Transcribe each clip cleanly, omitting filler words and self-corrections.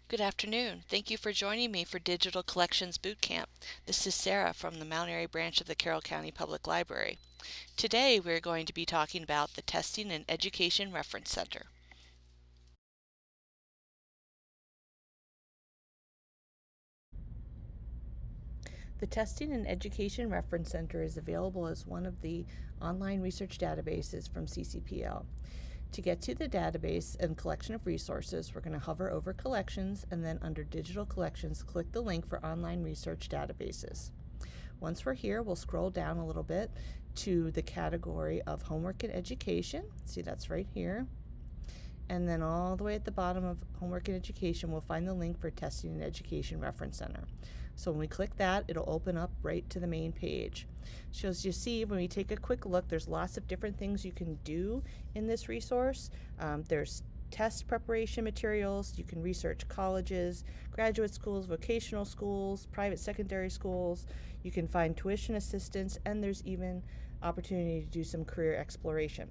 Good afternoon. Thank you for joining me for Digital Collections Bootcamp. This is Sarah from the Mount Airy branch of the Carroll County Public Library. Today we're going to be talking about the Testing and Education Reference Center. The Testing and Education Reference Center is available as one of the online research databases from CCPL. To get to the database and collection of resources, we're going to hover over Collections and then under Digital Collections, click the link for Online Research Databases. Once we're here, we'll scroll down a little bit to the category of Homework and Education. See, that's right here. And then all the way at the bottom of Homework and Education, we'll find the link for Testing and Education Reference Center. So when we click that, it'll open up right to the main page. So as you see, when we take a quick look, there's lots of different things you can do in this resource. There's test preparation materials. You can research colleges, graduate schools, vocational schools, private secondary schools. You can find tuition assistance, and there's even opportunity to do some career exploration.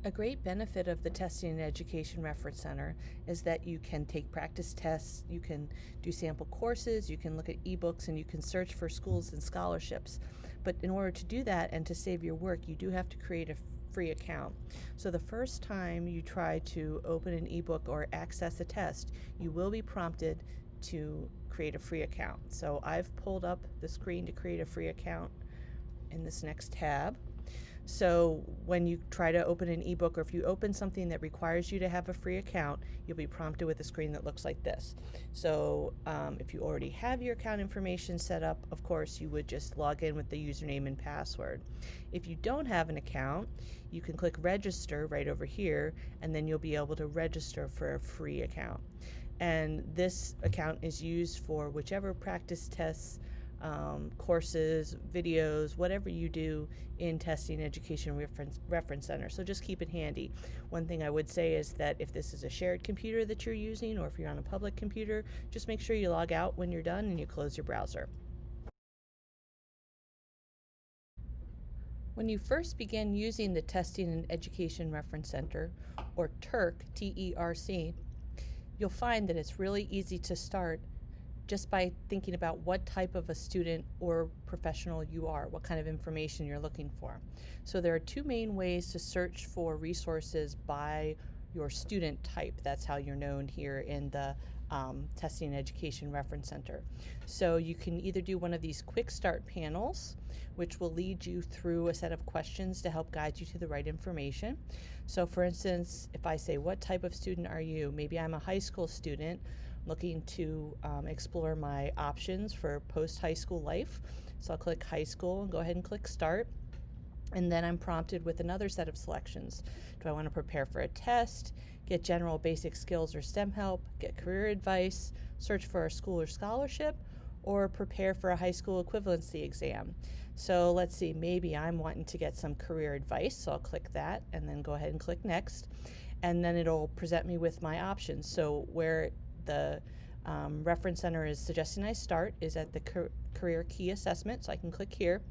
A great benefit of the Testing and Education Reference Center is that you can take practice tests, you can do sample courses, you can look at ebooks, and you can search for schools and scholarships. But in order to do that and to save your work, you do have to create a free account. So the first time you try to open an ebook or access a test, you will be prompted to create a free account. So I've pulled up the screen to create a free account in this next tab. So when you try to open an ebook, or if you open something that requires you to have a free account, you'll be prompted with a screen that looks like this. So if you already have your account information set up, of course, you would just log in with the username and password. If you don't have an account, you can click register right over here, and then you'll be able to register for a free account. And this account is used for whichever practice tests, courses, videos, whatever you do in Testing Education Reference Center. So just keep it handy. One thing I would say is that if this is a shared computer that you're using, or if you're on a public computer, just make sure you log out when you're done and you close your browser. When you first begin using the Testing and Education Reference Center, or TERC, T-E-R-C, you'll find that it's really easy to start just by thinking about what type of a student or professional you are, what kind of information you're looking for. So there are two main ways to search for resources by your student type. That's how you're known here in the Testing and Education Reference Center. So you can either do one of these quick start panels, which will lead you through a set of questions to help guide you to the right information. So for instance, if I say, what type of student are you? Maybe I'm a high school student looking to explore my options for post-high school life. So I'll click high school and go ahead and click start. And then I'm prompted with another set of selections. Do I want to prepare for a test, get general basic skills or STEM help, get career advice, search for a school or scholarship, or prepare for a high school equivalency exam? So let's see, maybe I'm wanting to get some career advice, so I'll click that and then go ahead and click next. And then it'll present me with my options. So where the Reference Center is suggesting I start is at the Career Key Assessment, so I can click here,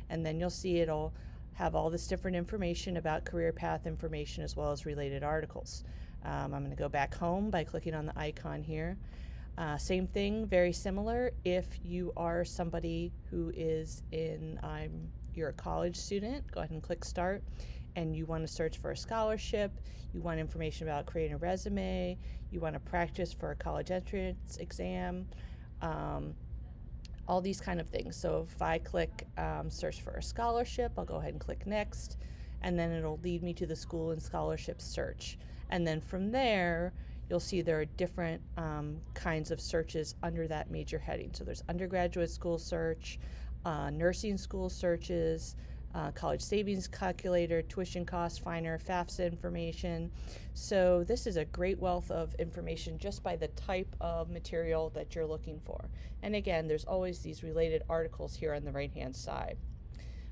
and then you'll see it'll have all this different information about career path information as well as related articles. I'm going to go back home by clicking on the icon here. Same thing, very similar. If you are somebody who is you're a college student, go ahead and click start, and you want to search for a scholarship, you want information about creating a resume, you want to practice for a college entrance exam, all these kind of things. So if I click search for a scholarship, I'll go ahead and click next, and then it'll lead me to the school and scholarship search. And then from there, you'll see there are different kinds of searches under that major heading. So there's undergraduate school search, nursing school searches, college savings calculator, tuition cost finder, FAFSA information. So this is a great wealth of information just by the type of material that you're looking for. And again, there's always these related articles here on the right-hand side.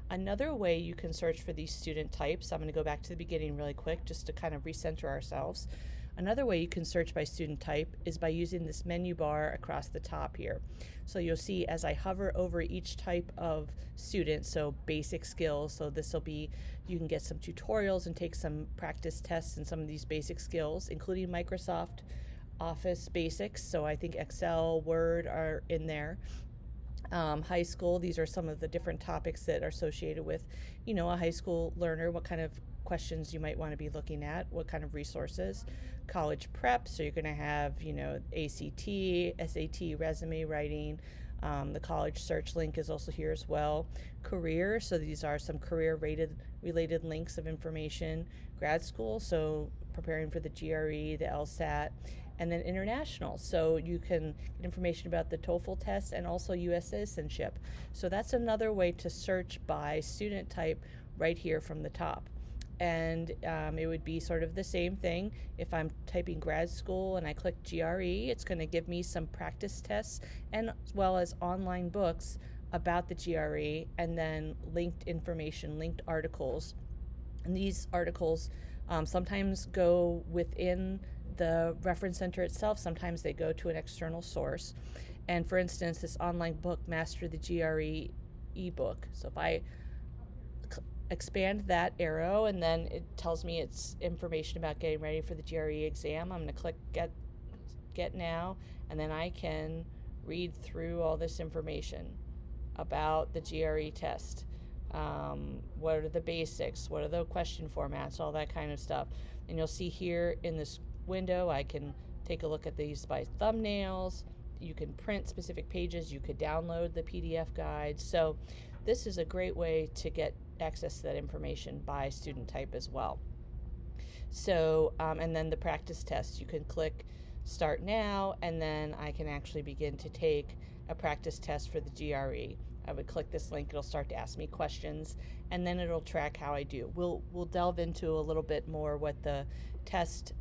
Another way you can search for these student types, I'm going to go back to the beginning really quick just to kind of recenter ourselves. Another way you can search by student type is by using this menu bar across the top here. So you'll see as I hover over each type of student, so basic skills, so this will be, you can get some tutorials and take some practice tests in some of these basic skills, including Microsoft Office basics, so I think Excel, Word are in there. High school, these are some of the different topics that are associated with, a high school learner, what kind of questions you might want to be looking at, what kind of resources. College prep, so you're going to have, ACT, SAT, resume writing. The college search link is also here as well. Career, so these are some career related links of information. Grad school, so preparing for the GRE, the LSAT. And then international, so you can get information about the TOEFL test and also U.S. citizenship. So that's another way to search by student type right here from the top. And it would be sort of the same thing. If I'm typing grad school and I click GRE, it's going to give me some practice tests and as well as online books about the GRE, and then linked information, linked articles. And these articles sometimes go within the reference center itself, sometimes they go to an external source. And for instance, this online book, Master the GRE ebook. So if I expand that arrow and then it tells me it's information about getting ready for the GRE exam, I'm going to click get now, and then I can read through all this information about the GRE test. What are the basics? What are the question formats? All that kind of stuff. And you'll see here in this window, I can take a look at these by thumbnails. You can print specific pages. You could download the PDF guides. So this is a great way to get access to that information by student type as well. So, and then the practice test, you can click start now, and then I can actually begin to take a practice test for the GRE. I would click this link, it'll start to ask me questions, and then it'll track how I do. We'll delve into a little bit more what the test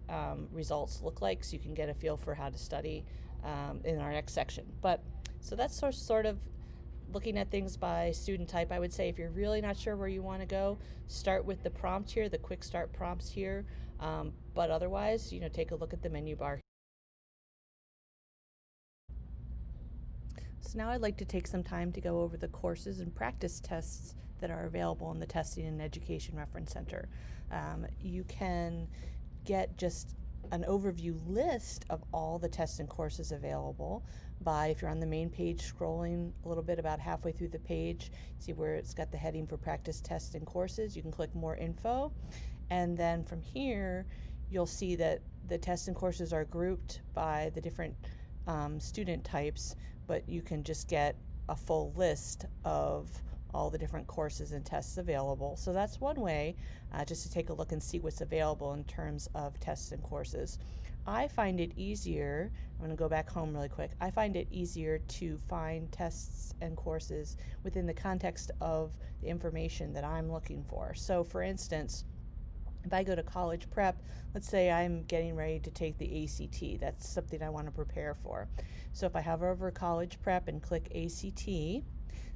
results look like, so you can get a feel for how to study in our next section. But so that's sort of looking at things by student type. I would say if you're really not sure where you want to go, start with the prompt here, the quick start prompts here. But otherwise, take a look at the menu bar. So now I'd like to take some time to go over the courses and practice tests that are available in the Testing and Education Reference Center. You can get just an overview list of all the tests and courses available by, if you're on the main page, scrolling a little bit about halfway through the page, see where it's got the heading for practice tests and courses. You can click more info, and then from here you'll see that the tests and courses are grouped by the different student types, but you can just get a full list of all the different courses and tests available. So that's one way just to take a look and see what's available in terms of tests and courses. I find it easier, I'm going to go back home really quick, I find it easier to find tests and courses within the context of the information that I'm looking for. So for instance, if I go to college prep, let's say I'm getting ready to take the ACT, that's something I want to prepare for. So if I hover over college prep and click ACT,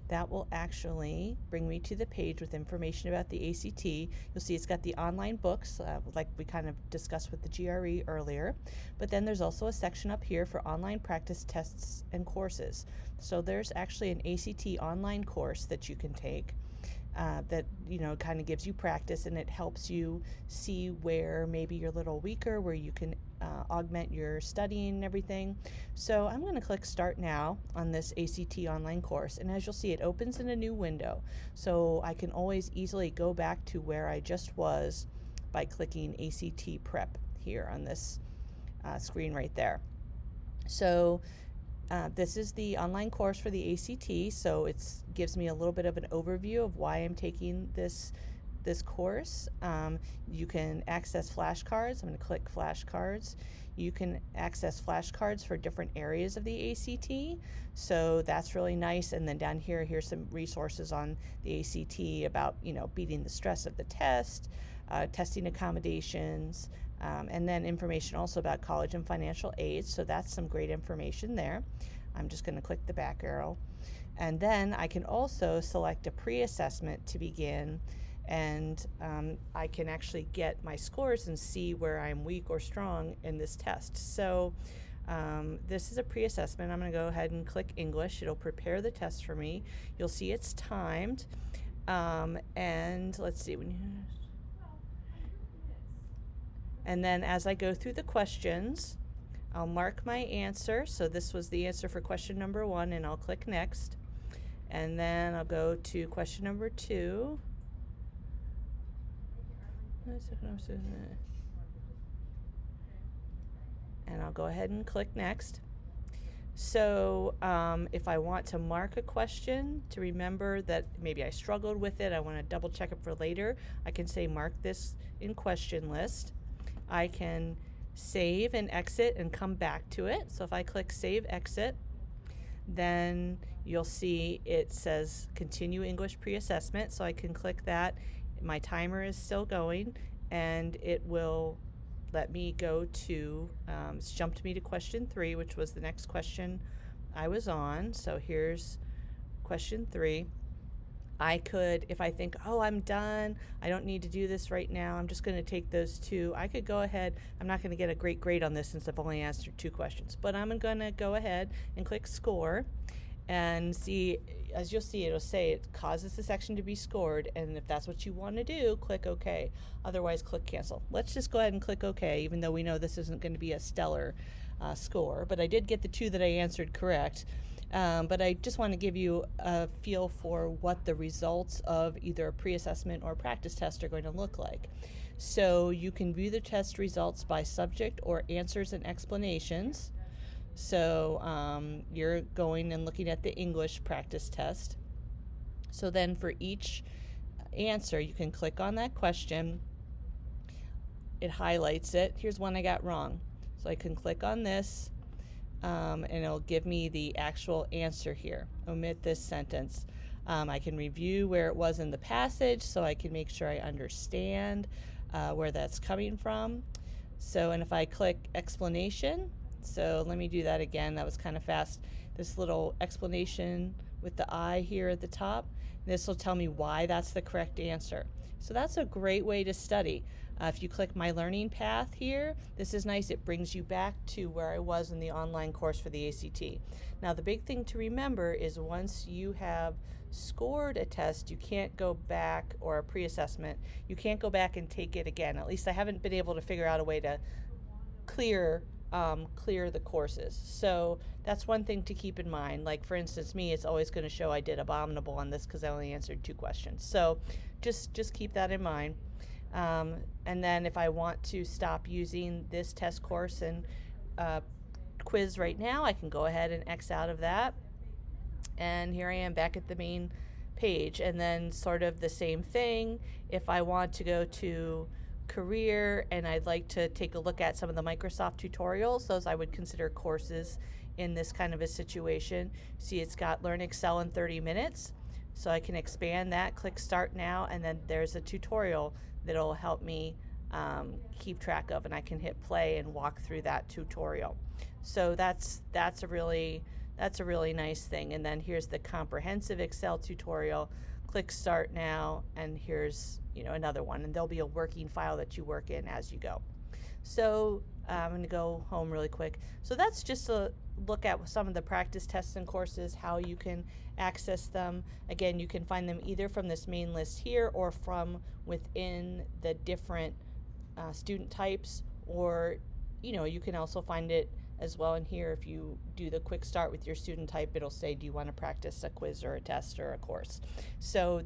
that will actually bring me to the page with information about the ACT. You'll see it's got the online books, like we kind of discussed with the GRE earlier, but then there's also a section up here for online practice tests and courses. So there's actually an ACT online course that you can take that kind of gives you practice, and it helps you see where maybe you're a little weaker, where you can augment your studying and everything. So I'm going to click Start Now on this ACT online course, and as you'll see, it opens in a new window. So I can always easily go back to where I just was by clicking ACT Prep here on this screen right there. So this is the online course for the ACT, so it gives me a little bit of an overview of why I'm taking this course. You can access flashcards. I'm going to click flashcards. You can access flashcards for different areas of the ACT, so that's really nice. And then down here, here's some resources on the ACT about beating the stress of the test, testing accommodations, and then information also about college and financial aid, so that's some great information there. I'm just going to click the back arrow, and then I can also select a pre-assessment to begin, and I can actually get my scores and see where I'm weak or strong in this test. So this is a pre-assessment. I'm going to go ahead and click English. It'll prepare the test for me. You'll see it's timed. And let's see. And then as I go through the questions, I'll mark my answer. So this was the answer for question number 1, and I'll click next. And then I'll go to question number 2. And I'll go ahead and click next. So if I want to mark a question to remember that maybe I struggled with it, I want to double check it for later, I can say mark this in question list. I can save and exit and come back to it. So if I click save exit, then you'll see it says continue English pre-assessment. So I can click that. My timer is still going, and it will let me go to, it's jumped me to question 3, which was the next question I was on. So here's question 3. I could, if I think, oh, I'm done, I don't need to do this right now, I'm just going to take those 2, I could go ahead. I'm not going to get a great grade on this since I've only answered 2 questions, but I'm going to go ahead and click score and see. As you'll see, it'll say it causes the section to be scored, and if that's what you want to do, click OK. Otherwise, click cancel. Let's just go ahead and click OK, even though we know this isn't going to be a stellar score, but I did get the 2 that I answered correct. But I just want to give you a feel for what the results of either a pre-assessment or a practice test are going to look like. So you can view the test results by subject or answers and explanations. So you're going and looking at the English practice test. So then for each answer, you can click on that question. It highlights it. Here's one I got wrong. So I can click on this. And it'll give me the actual answer here. Omit this sentence. I can review where it was in the passage so I can make sure I understand where that's coming from. So, and if I click explanation, so let me do that again. That was kind of fast. This little explanation with the I here at the top, this will tell me why that's the correct answer. So that's a great way to study. If you click my learning path here, this is nice. It brings you back to where I was in the online course for the ACT. Now the big thing to remember is once you have scored a test, you can't go back, or a pre-assessment, you can't go back and take it again. At least I haven't been able to figure out a way to clear the courses. So that's one thing to keep in mind. Like for instance, me, it's always going to show I did abominable on this because I only answered 2 questions. So just keep that in mind. And then if I want to stop using this test course and quiz right now, I can go ahead and X out of that. And here I am back at the main page. And then sort of the same thing, if I want to go to career and I'd like to take a look at some of the Microsoft tutorials, those I would consider courses in this kind of a situation. See, it's got Learn Excel in 30 minutes. So I can expand that, click Start Now, and then there's a tutorial that'll help me keep track of, and I can hit play and walk through that tutorial. So that's a really nice thing. And then here's the comprehensive Excel tutorial. Click Start Now, and here's another one, and there'll be a working file that you work in as you go. So I'm going to go home really quick. So that's just a look at some of the practice tests and courses, how you can access them. Again, you can find them either from this main list here or from within the different student types, or you can also find it as well in here. If you do the quick start with your student type, it'll say, do you want to practice a quiz or a test or a course? So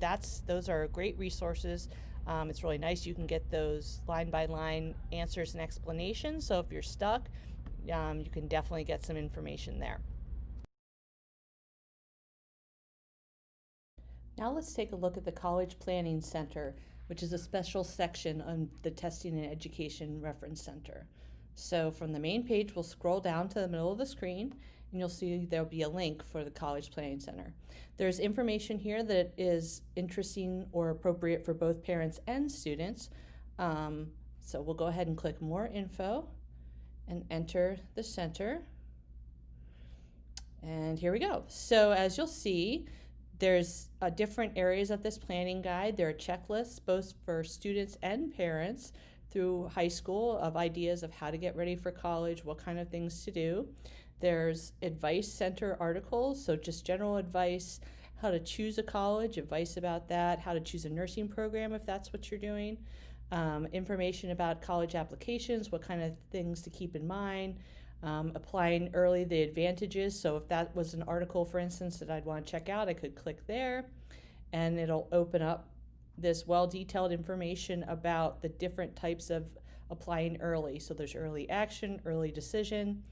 those are great resources. It's really nice. You can get those line by line answers and explanations. So if you're stuck, you can definitely get some information there. Now let's take a look at the College Planning Center, which is a special section on the Testing and Education Reference Center. So from the main page, we'll scroll down to the middle of the screen, and you'll see there'll be a link for the College Planning Center. There's information here that is interesting or appropriate for both parents and students. So we'll go ahead and click More Info and enter the center. And here we go. So as you'll see, There's different areas of this planning guide. There are checklists both for students and parents through high school of ideas of how to get ready for college, what kind of things to do. There's advice center articles, so just general advice, how to choose a college, advice about that, how to choose a nursing program if that's what you're doing, information about college applications, what kind of things to keep in mind, applying early, the advantages. So if that was an article, for instance, that I'd want to check out, I could click there and it'll open up this well-detailed information about the different types of applying early. So there's early action, early decision,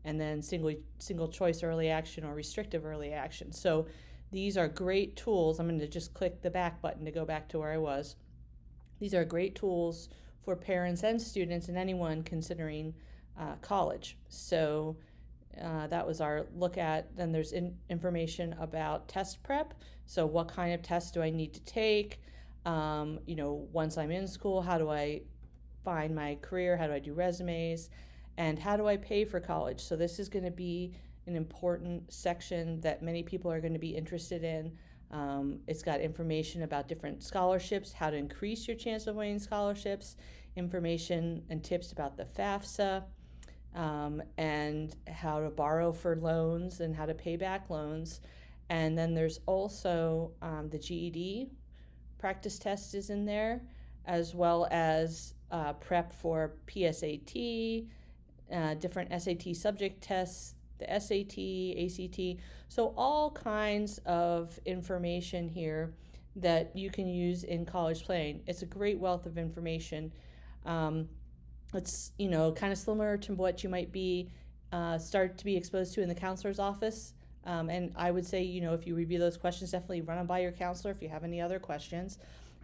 and then single choice early action or restrictive early action. So these are great tools. I'm going to just click the back button to go back to where I was. These are great tools for parents and students and anyone considering college. So that was our look at. Then there's information about test prep. So what kind of tests do I need to take? Once I'm in school, how do I find my career? How do I do resumes? And how do I pay for college? So this is going to be an important section that many people are going to be interested in. It's got information about different scholarships, how to increase your chance of winning scholarships, information and tips about the FAFSA, and how to borrow for loans and how to pay back loans. And then there's also the GED practice test is in there, as well as prep for PSAT, different SAT subject tests, the SAT, ACT. So all kinds of information here that you can use in college planning. It's a great wealth of information. It's kind of similar to what you might be start to be exposed to in the counselor's office. And I would say, if you review those questions, definitely run them by your counselor if you have any other questions.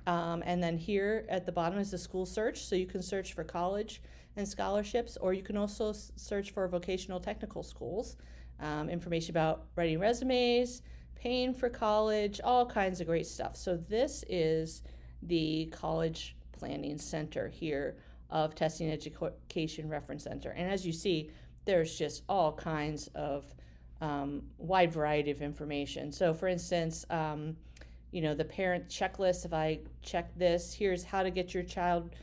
And then here at the bottom is the school search. So you can search for college and scholarships, or you can also search for vocational technical schools, information about writing resumes, paying for college, all kinds of great stuff. So this is the College Planning Center here of Testing Education Reference Center. And as you see, there's just all kinds of wide variety of information. So for instance, the parent checklist, if I check this, here's how to get your child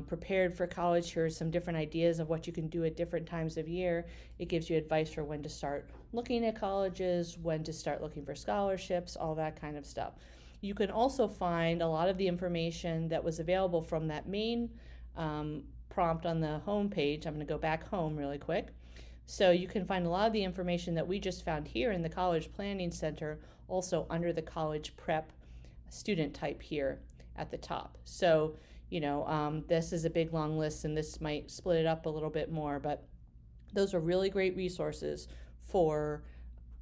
prepared for college. Here are some different ideas of what you can do at different times of year. It gives you advice for when to start looking at colleges, when to start looking for scholarships, all that kind of stuff. You can also find a lot of the information that was available from that main prompt on the home page. I'm going to go back home really quick. So you can find a lot of the information that we just found here in the College Planning Center also under the college prep student type here at the top. So, this is a big long list and this might split it up a little bit more, but those are really great resources for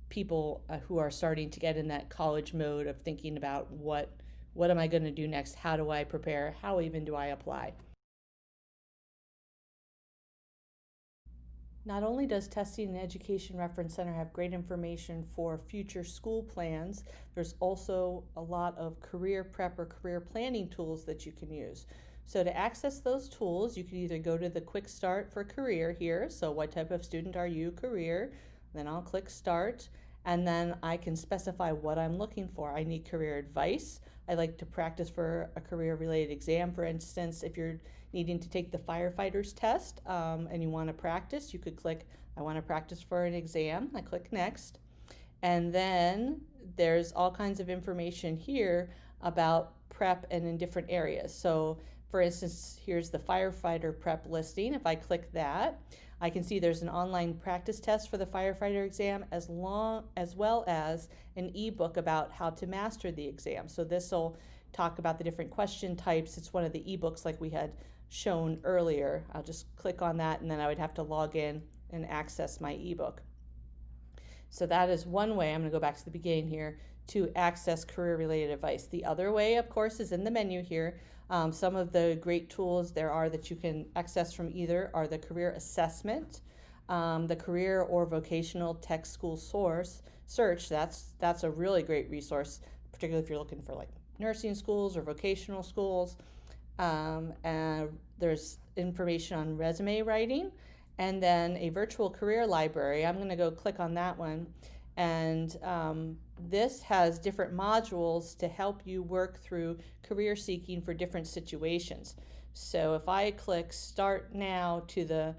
people who are starting to get in that college mode of thinking about what am I going to do next? How do I prepare? How even do I apply? Not only does Testing and Education Reference Center have great information for future school plans, there's also a lot of career prep or career planning tools that you can use. So to access those tools, you can either go to the quick start for career here. So what type of student are you, career? Then I'll click start, and then I can specify what I'm looking for. I need career advice. I like to practice for a career-related exam. For instance, if you're needing to take the firefighter's test and you want to practice, you could click, I want to practice for an exam. I click next. And then there's all kinds of information here about prep and in different areas. So for instance, here's the firefighter prep listing. If I click that, I can see there's an online practice test for the firefighter exam as well as an ebook about how to master the exam. So this will talk about the different question types. It's one of the ebooks like we had shown earlier. I'll just click on that and then I would have to log in and access my ebook. So that is one way. I'm going to go back to the beginning here to access career-related advice. The other way, of course, is in the menu here. Some of the great tools there are that you can access from either are the career assessment, the career or vocational tech school source search. That's a really great resource, particularly if you're looking for like nursing schools or vocational schools. And there's information on resume writing, and then a virtual career library. I'm going to go click on that one, and this has different modules to help you work through career seeking for different situations. So if I click Start Now to the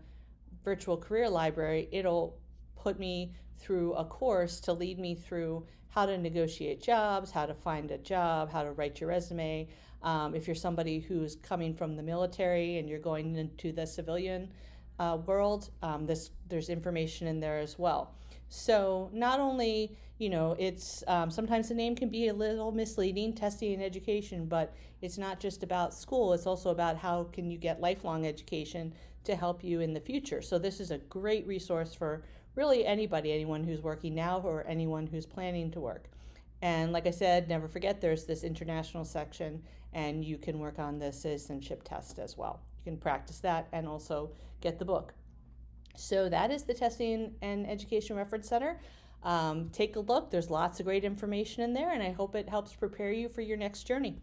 virtual career library, it'll put me through a course to lead me through how to negotiate jobs, how to find a job, how to write your resume. If you're somebody who's coming from the military and you're going into the civilian world, there's information in there as well. So not only, it's sometimes the name can be a little misleading, testing and education, but it's not just about school. It's also about how can you get lifelong education to help you in the future. So this is a great resource for really anybody, anyone who's working now or anyone who's planning to work. And like I said, never forget there's this international section, and you can work on the citizenship test as well. You can practice that and also get the book. So that is the Testing and Education Reference Center. Take a look. There's lots of great information in there, and I hope it helps prepare you for your next journey.